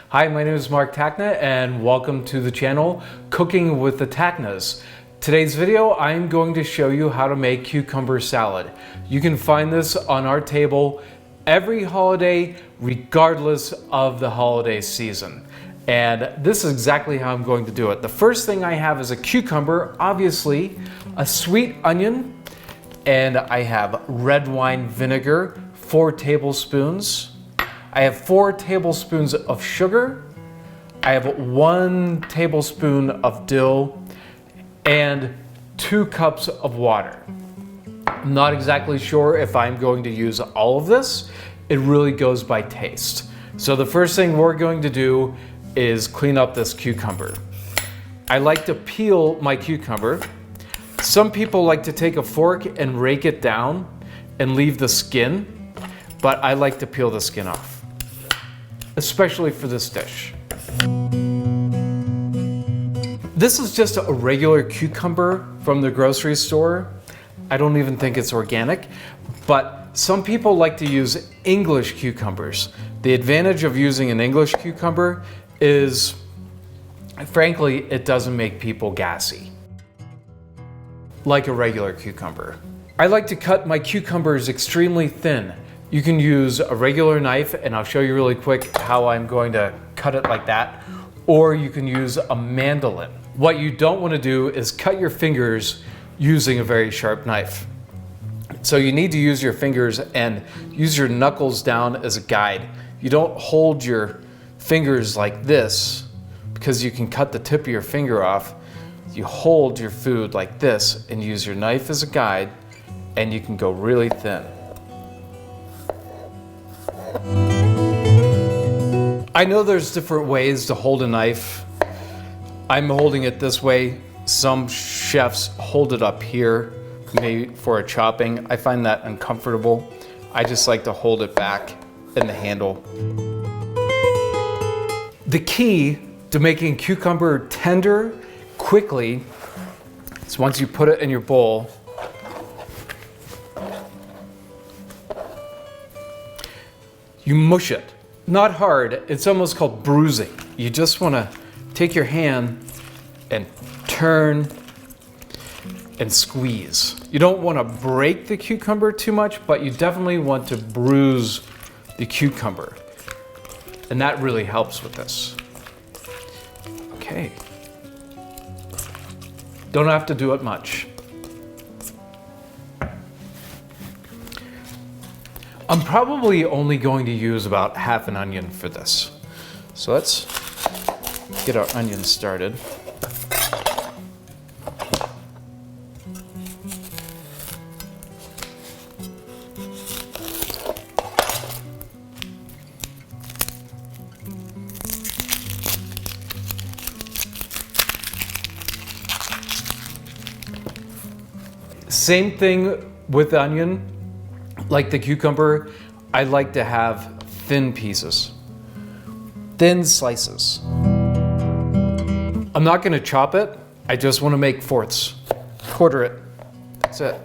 Hi, my name is Mark Tachna and welcome to the channel Cooking with the Tachnas. Today's video, I'm going to show you how to make cucumber salad. You can find this on our table every holiday, regardless of the holiday season. And this is exactly how I'm going to do it. The first thing I have is a cucumber, obviously, a sweet onion, and I have red wine vinegar, 4 tablespoons. I have 4 tablespoons of sugar. I have 1 tablespoon of dill and 2 cups of water. I'm not exactly sure if I'm going to use all of this. It really goes by taste. So the first thing we're going to do is clean up this cucumber. I like to peel my cucumber. Some people like to take a fork and rake it down and leave the skin, but I like to peel the skin off, especially for this dish. This is just a regular cucumber from the grocery store. I don't even think it's organic, but some people like to use English cucumbers. The advantage of using an English cucumber is, frankly, it doesn't make people gassy like a regular cucumber. I like to cut my cucumbers extremely thin. You can use a regular knife, and I'll show you really quick how I'm going to cut it like that, or you can use a mandolin. What you don't want to do is cut your fingers using a very sharp knife. So you need to use your fingers and use your knuckles down as a guide. You don't hold your fingers like this because you can cut the tip of your finger off. You hold your food like this and use your knife as a guide, and you can go really thin. I know there's different ways to hold a knife. I'm holding it this way. Some chefs hold it up here, maybe for a chopping. I find that uncomfortable. I just like to hold it back in the handle. The key to making cucumber tender quickly is once you put it in your bowl, you mush it. Not hard, it's almost called bruising. You just want to take your hand and turn and squeeze. You don't want to break the cucumber too much, but you definitely want to bruise the cucumber. And that really helps with this. Okay. Don't have to do it much. I'm probably only going to use about half an onion for this. So let's get our onions started. Same thing with the onion. Like the cucumber, I like to have thin pieces, thin slices. I'm not going to chop it. I just want to make fourths. Quarter it. That's it.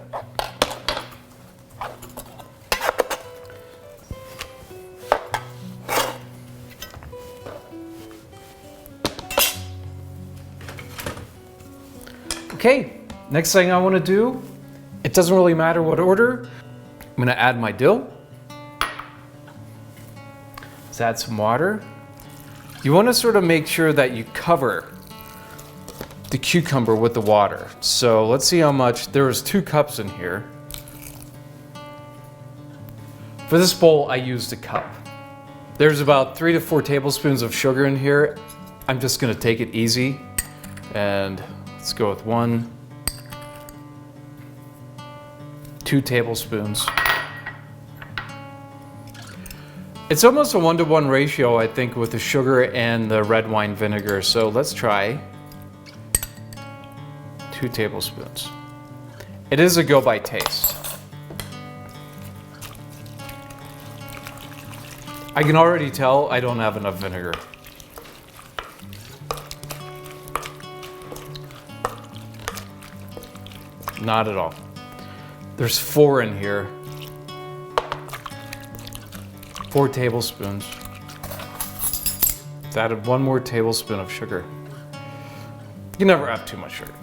Okay, next thing I want to do, it doesn't really matter what order. I'm going to add my dill. Let's add some water. You want to sort of make sure that you cover the cucumber with the water. So let's see how much. There was 2 cups in here. For this bowl, I used a cup. There's about 3 to 4 tablespoons of sugar in here. I'm just going to take it easy. And let's go with 1, 2 tablespoons. It's almost a 1-to-1 ratio, I think, with the sugar and the red wine vinegar. So let's try 2 tablespoons. It is a go by taste. I can already tell I don't have enough vinegar. Not at all. There's 4 in here. 4 tablespoons. Let's add 1 more tablespoon of sugar. You never have too much sugar.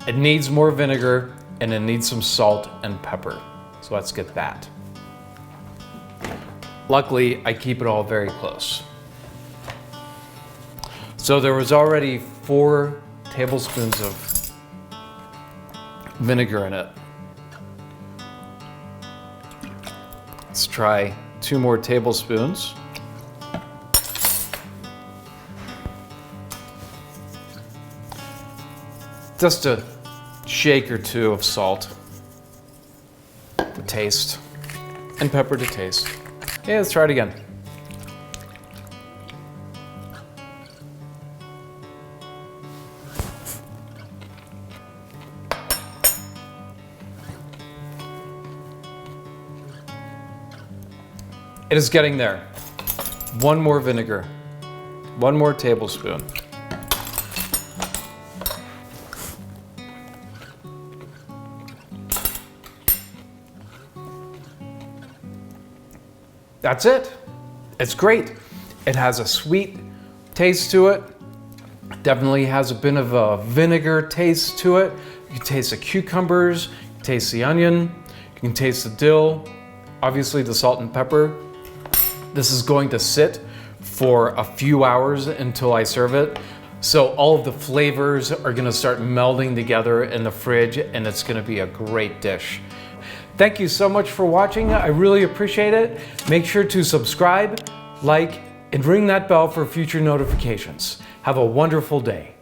It needs more vinegar and it needs some salt and pepper. So let's get that. Luckily, I keep it all very close. So there was already 4 tablespoons of vinegar in it. Let's try 2 more tablespoons. Just a shake or 2 of salt to taste, and pepper to taste. Okay, let's try it again. It is getting there. 1 more vinegar, 1 more tablespoon. That's it. It's great. It has a sweet taste to it. Definitely has a bit of a vinegar taste to it. You can taste the cucumbers, you can taste the onion, you can taste the dill, obviously the salt and pepper. This is going to sit for a few hours until I serve it. So all of the flavors are gonna start melding together in the fridge and it's gonna be a great dish. Thank you so much for watching. I really appreciate it. Make sure to subscribe, like, and ring that bell for future notifications. Have a wonderful day.